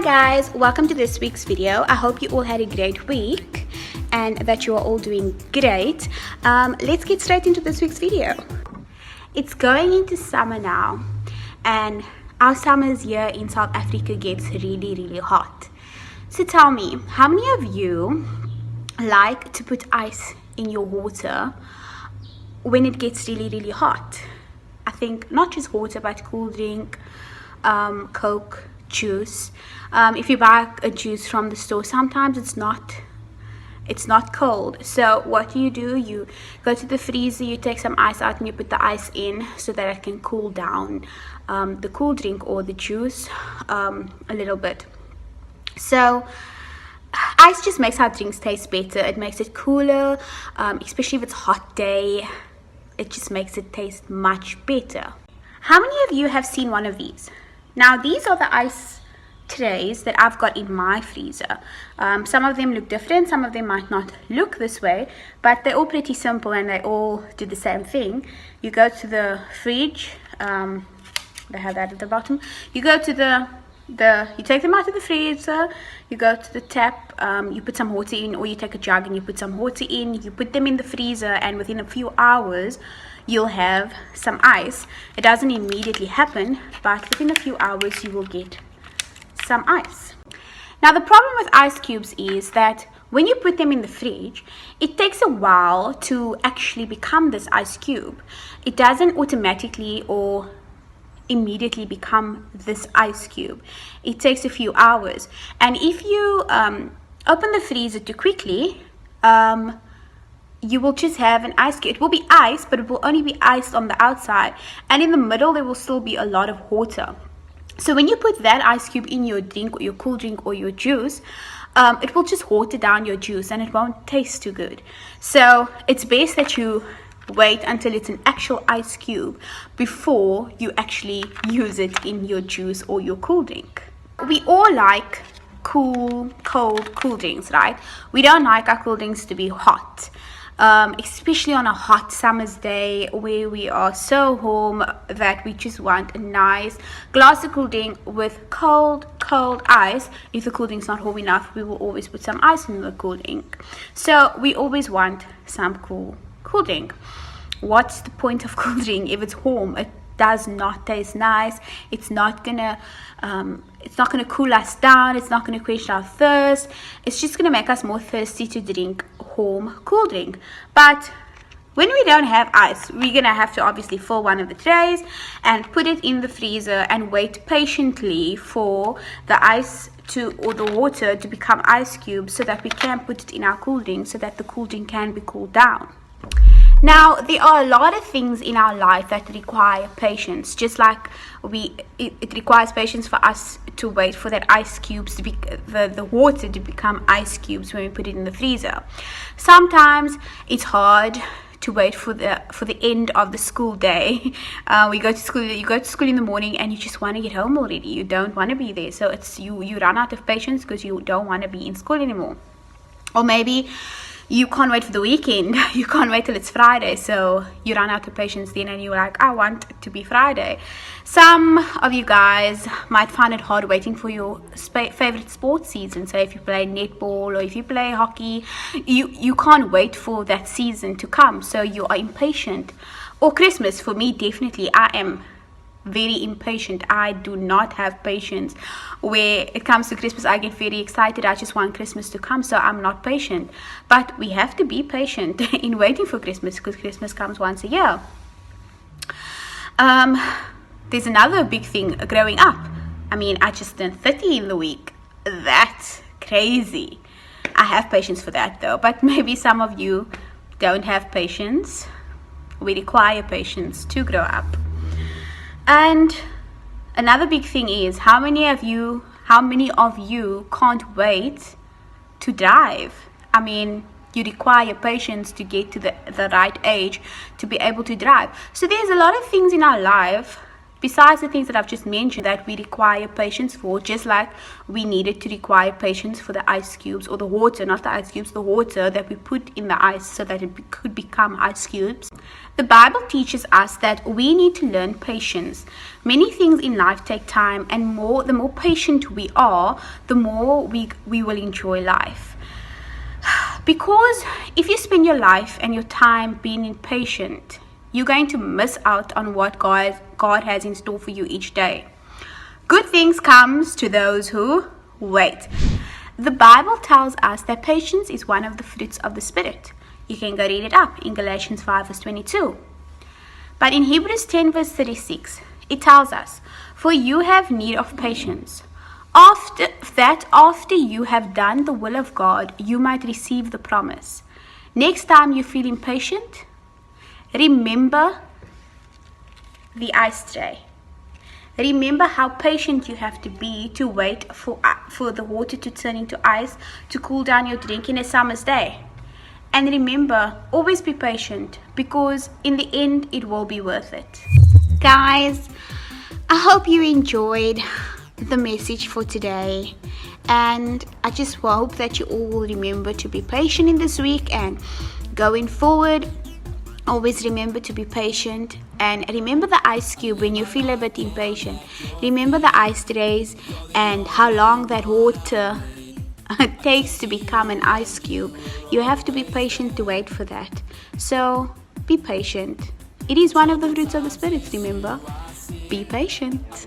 guys, welcome to this week's video. I hope you all had a great week and that you are all doing great. Let's get straight into this week's video. It's going into summer now, and our summers here in South Africa gets really hot. So tell me, how many of you like to put ice in your water when it gets really hot? I think not just water, but cool drink, Coke, juice. If you buy a juice from the store, sometimes it's not cold. So what do? You go to the freezer, you take some ice out and you put the ice in so that it can cool down the cool drink or the juice a little bit. So ice just makes our drinks taste better. It makes it cooler, especially if it's a hot day. It just makes it taste much better. How many of you have seen one of these? Now these are the ice trays that I've got in my freezer. Some of them look different, some of them might not look this way, but they're all pretty simple and they all do the same thing. You go to the fridge, they have that at the bottom. You go to you take them out of the freezer, you go to the tap, you put some water in, or you take a jug and you put some water in, you put them in the freezer, and within a few hours you'll have some ice. It doesn't immediately happen, but within a few hours you will get some ice. Now the problem with ice cubes is that when you put them in the fridge, it takes a while to actually become this ice cube. It doesn't automatically or immediately become this ice cube. It takes a few hours, and if you open the freezer too quickly, you will just have an ice cube. It will be ice, but it will only be iced on the outside, and in the middle there will still be a lot of water. So when you put that ice cube in your drink or your cool drink or your juice, it will just water down your juice and it won't taste too good. So it's best that you wait until it's an actual ice cube before you actually use it in your juice or your cool drink. We all like cold cool drinks, right? We don't like our cool drinks to be hot, especially on a hot summer's day where we are so home that we just want a nice glass of cool drink with cold ice. If the cool drink's not warm enough, we will always put some ice in the cool drink. So we always want some cool drink. What's the point of cool drink if it's warm? It does not taste nice. It's not gonna cool us down. It's not gonna quench our thirst. It's just gonna make us more thirsty to drink warm cool drink. But when we don't have ice, we're gonna have to obviously fill one of the trays and put it in the freezer and wait patiently for the ice or the water to become ice cubes so that we can put it in our cool drink so that the cool drink can be cooled down. Now, there are a lot of things in our life that require patience. Just like it requires patience for us to wait for that ice cubes to be the water to become ice cubes when we put it in the freezer. Sometimes it's hard to wait for the end of the school day. You go to school in the morning and you just want to get home already. You don't want to be there, so it's you run out of patience because you don't want to be in school anymore. Or maybe you can't wait for the weekend. You can't wait till it's Friday, so you run out of patience then and you're like, I want it to be Friday. Some of you guys might find it hard waiting for your favorite sports season. So if you play netball or if you play hockey, you can't wait for that season to come, so you are impatient. Or Christmas, for me definitely, I am very impatient. I do not have patience. Where it comes to Christmas, I get very excited. I just want Christmas to come, so I'm not patient. But we have to be patient in waiting for Christmas because Christmas comes once a year. There's another big thing growing up. I mean, I just turned 30 in the week. That's crazy. I have patience for that though, but maybe some of you don't have patience. We require patience to grow up. And another big thing is how many of you can't wait to drive? I mean, you require patience to get to the right age to be able to drive. So there's a lot of things in our life besides the things that I've just mentioned that we require patience for, just like we needed to require patience for the ice cubes, or the water, not the ice cubes, the water that we put in the ice so that it could become ice cubes. The Bible teaches us that we need to learn patience. Many things in life take time, and the more patient we are, the more we will enjoy life. Because if you spend your life and your time being impatient, you're going to miss out on what God has in store for you each day. Good things comes to those who wait. The Bible tells us that patience is one of the fruits of the Spirit. You can go read it up in Galatians 5 verse 22. But in Hebrews 10 verse 36, it tells us, "For you have need of patience, after you have done the will of God, you might receive the promise." Next time you feel impatient, remember the ice tray. Remember how patient you have to be to wait for the water to turn into ice to cool down your drink in a summer's day. And remember, always be patient, because in the end it will be worth it. Guys, I hope you enjoyed the message for today, and I just hope that you all will remember to be patient in this week, and going forward, always remember to be patient. And remember the ice cube when you feel a bit impatient. Remember the ice trays and how long that water takes to become an ice cube. You have to be patient to wait for that. So be patient. It is one of the fruits of the Spirit, remember. Be patient.